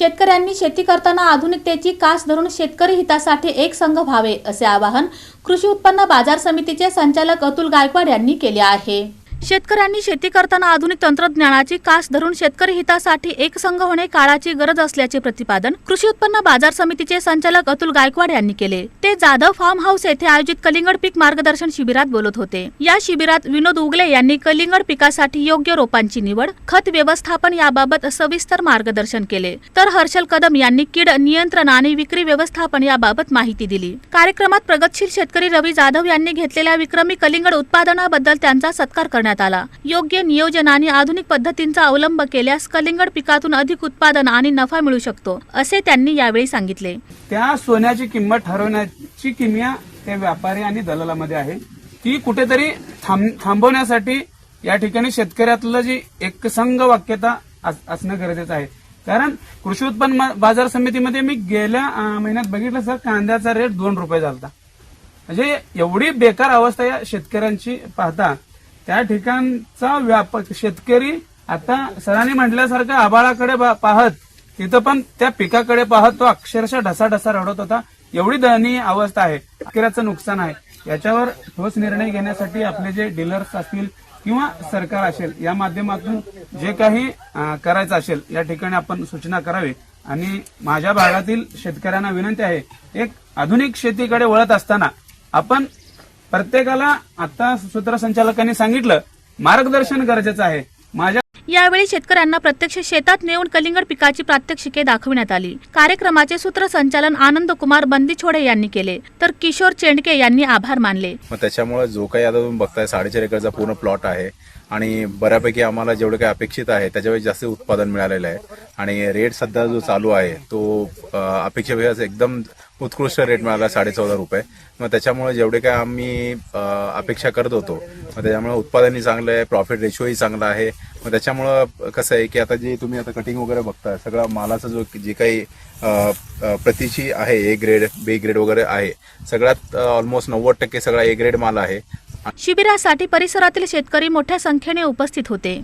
शेतकऱ्यांनी शेती करताना आधुनिकतेची कास धरून शेतकरी हितासाठी एक संघ व्हावे असे आवाहन कृषी उत्पन्न बाजार समितीचे संचालक अतुल गायकवाड यांनी केले आहे। शेतकऱ्यांनी शेती करताना आधुनिक तंत्रज्ञानाची कास धरून शेतकरी हितासाठी एक संघ होणे काळाची गरज असल्याचे प्रतिपादन कृषी उत्पन्न बाजार समितीचे संचालक अतुल गायकवाड यांनी केले। ते जाधव फार्म हाऊस येथे आयोजित कलिंगड पीक मार्गदर्शन शिबिरात बोलत होते। या शिबिरात विनोद उगले यांनी कलिंगड पिकासाठी योग्य रोपांची निवड, खत व्यवस्थापन याबाबत सविस्तर मार्गदर्शन केले, तर हर्षल कदम यांनी कीड नियंत्रण आणि विक्री व्यवस्थापन याबाबत माहिती दिली। कार्यक्रमात प्रगतशील शेतकरी रवी जाधव यांनी घेतलेल्या विक्रमी कलिंगड उत्पादनाबद्दल त्यांचा सत्कार करण्यात आला। योग्य नियोजन आणि आधुनिक पद्धतींचा अवलंब केल्यास कलिंगड पिकातून अधिक उत्पादन आणि नफा मिळू शकतो असे त्यांनी यावेळी सांगितले। त्या सोन्याची किंमत ठरवण्याची किमया त्या व्यापारी आणि दलालामध्ये आहे, ती कुठेतरी थांबवण्यासाठी या ठिकाणी शेतकऱ्यातलं जी एकसंघ वाक्यता असणं गरजेचं आहे। कारण कृषी उत्पन्न बाजार समितीमध्ये मी गेल्या महिन्यात बघितलं सर, कांद्याचा रेट 2 रुपये झाला। म्हणजे एवढी बेकार अवस्था या शेतकऱ्यांची पाहता त्या ठिकाणचा व्यापक शेतकरी आता सरांनी म्हटल्यासारखं आबाळाकडे पाहत तिथं पण त्या पिकाकडे पाहत तो अक्षरशः ढसाढसा रडत होता। एवढी दयनीय अवस्था आहे, शेतकऱ्याचं नुकसान आहे। याच्यावर ठोस निर्णय घेण्यासाठी आपले जे डीलर्स असतील किंवा सरकार असेल या माध्यमातून जे काही करायचं असेल या ठिकाणी आपण सूचना करावी। आणि माझ्या भागातील शेतकऱ्यांना विनंती आहे, एक आधुनिक शेतीकडे वळत असताना आपण प्रत्येकाला आता सूत्रसंचालकांनी सांगितलं मार्गदर्शन गरजेचं आहे। यावेळी शेतकऱ्यांना प्रत्यक्ष शेतात नेऊन कलिंगड पिकाची प्रात्यक्षिके दाखविण्यात आली। कार्यक्रमाचे सूत्रसंचालन आनंद कुमार बंदीछोडे यांनी केले, तर किशोर चेंडके यांनी आभार मानले। मग त्याच्यामुळे जो काही आता तुम्ही बघताय 4.5 एकरचा पूर्ण प्लॉट आहे आणि बऱ्यापैकी आम्हाला जेवढे काही अपेक्षित आहे त्याच्यापेक्षा जास्त उत्पादन मिळालेलं आहे आणि रेट सध्या जो चालू आहे तो अपेक्षेपेक्षा एकदम उत्कृष्ट रेट मिळाला 14.5 रुपये। मग त्याच्यामुळे जेवढे काय आम्ही अपेक्षा करत होतो मग त्याच्यामुळे उत्पादनही चांगलं आहे, प्रॉफिट रेशोही चांगला आहे। मग त्याच्यामुळं कसं आहे की आता जे तुम्ही आता कटिंग वगैरे बघताय सगळा मालाचा जो जे काही प्रतीची आहे ए ग्रेड बी ग्रेड वगैरे आहे सगळ्यात ऑलमोस्ट 90% सगळा ए ग्रेड माल आहे। शिबिरासाठी परिसरातील शेतकरी मोठ्या संख्येने उपस्थित होते।